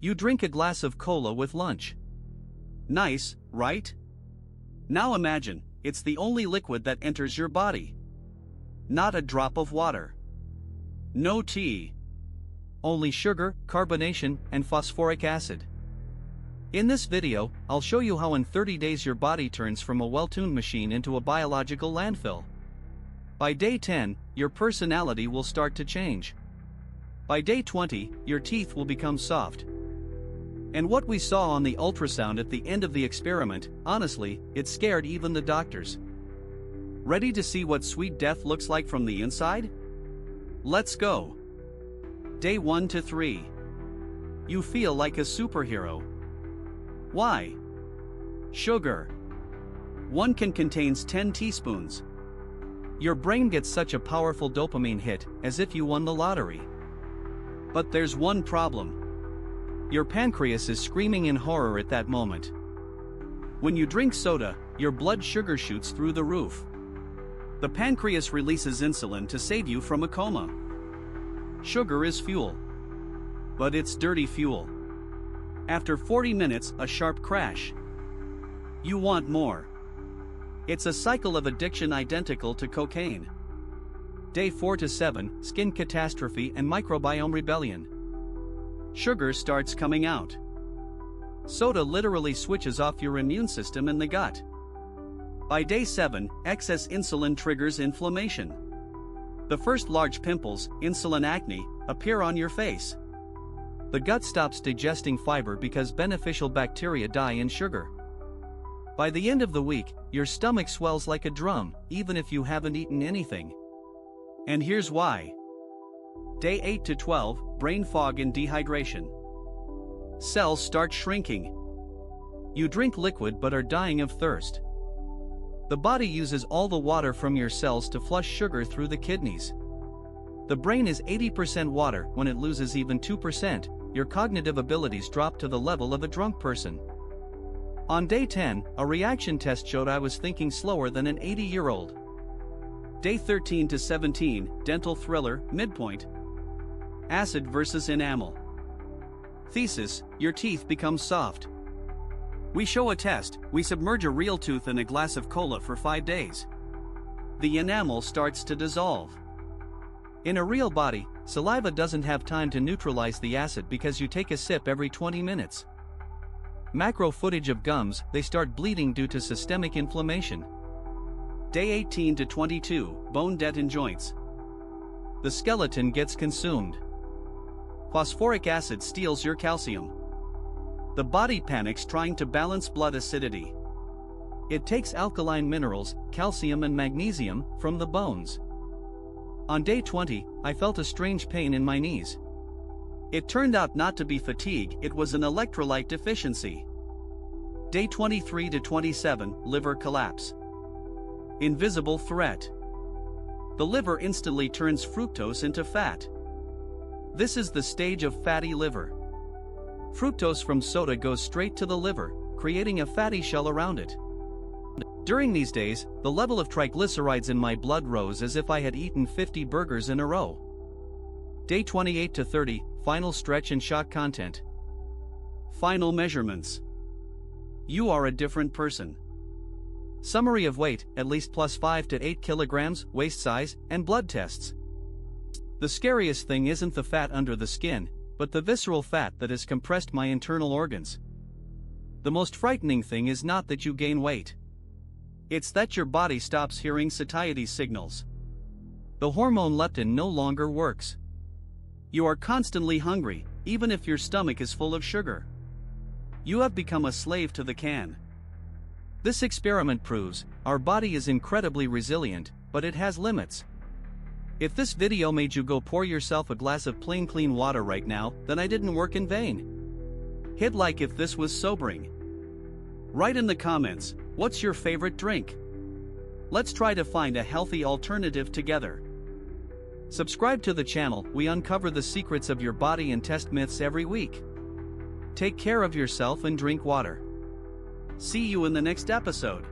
You drink a glass of cola with lunch. Nice, right? Now imagine, it's the only liquid that enters your body. Not a drop of water. No tea. Only sugar, carbonation, and phosphoric acid. In this video, I'll show you how in 30 days your body turns from a well-tuned machine into a biological landfill. By day 10, your personality will start to change. By day 20, your teeth will become soft. And what we saw on the ultrasound at the end of the experiment, honestly, it scared even the doctors. Ready to see what sweet death looks like from the inside? Let's go. Day 1 to 3. You feel like a superhero. Why? Sugar. 1 can contains 10 teaspoons. Your brain gets such a powerful dopamine hit, as if you won the lottery. But there's one problem. Your pancreas is screaming in horror at that moment. When you drink soda, your blood sugar shoots through the roof. The pancreas releases insulin to save you from a coma. Sugar is fuel. But it's dirty fuel. After 40 minutes, a sharp crash. You want more. It's a cycle of addiction identical to cocaine. Day 4 to 7, skin catastrophe and microbiome rebellion. Sugar starts coming out. Soda literally switches off your immune system in the gut. By day 7, excess insulin triggers inflammation. The first large pimples, insulin acne, appear on your face. The gut stops digesting fiber because beneficial bacteria die in sugar. By the end of the week, your stomach swells like a drum, even if you haven't eaten anything. And here's why. Day 8 to 12, brain fog and dehydration. Cells start shrinking. You drink liquid but are dying of thirst. The body uses all the water from your cells to flush sugar through the kidneys. The brain is 80% water. When it loses even 2%, your cognitive abilities drop to the level of a drunk person. On day 10, a reaction test showed I was thinking slower than an 80-year-old. Day 13 to 17, dental thriller, midpoint. Acid versus enamel. Thesis, your teeth become soft. We show a test, we submerge a real tooth in a glass of cola for 5 days. The enamel starts to dissolve. In a real body, saliva doesn't have time to neutralize the acid because you take a sip every 20 minutes. Macro footage of gums, they start bleeding due to systemic inflammation. Day 18 to 22, bone dead in joints. The skeleton gets consumed. Phosphoric acid steals your calcium. The body panics trying to balance blood acidity. It takes alkaline minerals, calcium and magnesium, from the bones. On day 20, I felt a strange pain in my knees. It turned out not to be fatigue, it was an electrolyte deficiency. Day 23 to 27, liver collapse. Invisible threat. The liver instantly turns fructose into fat. This is the stage of fatty liver. Fructose from soda goes straight to the liver, creating a fatty shell around it. During these days, the level of triglycerides in my blood rose as if I had eaten 50 burgers in a row. Day 28 to 30, final stretch and shock content. Final measurements. You are a different person. Summary of weight, at least plus 5 to 8 kilograms, waist size, and blood tests. The scariest thing isn't the fat under the skin, but the visceral fat that has compressed my internal organs. The most frightening thing is not that you gain weight. It's that your body stops hearing satiety signals. The hormone leptin no longer works. You are constantly hungry, even if your stomach is full of sugar. You have become a slave to the can. This experiment proves, our body is incredibly resilient, but it has limits. If this video made you go pour yourself a glass of plain clean water right now, then I didn't work in vain. Hit like if this was sobering. Write in the comments, what's your favorite drink? Let's try to find a healthy alternative together. Subscribe to the channel, we uncover the secrets of your body and test myths every week. Take care of yourself and drink water. See you in the next episode.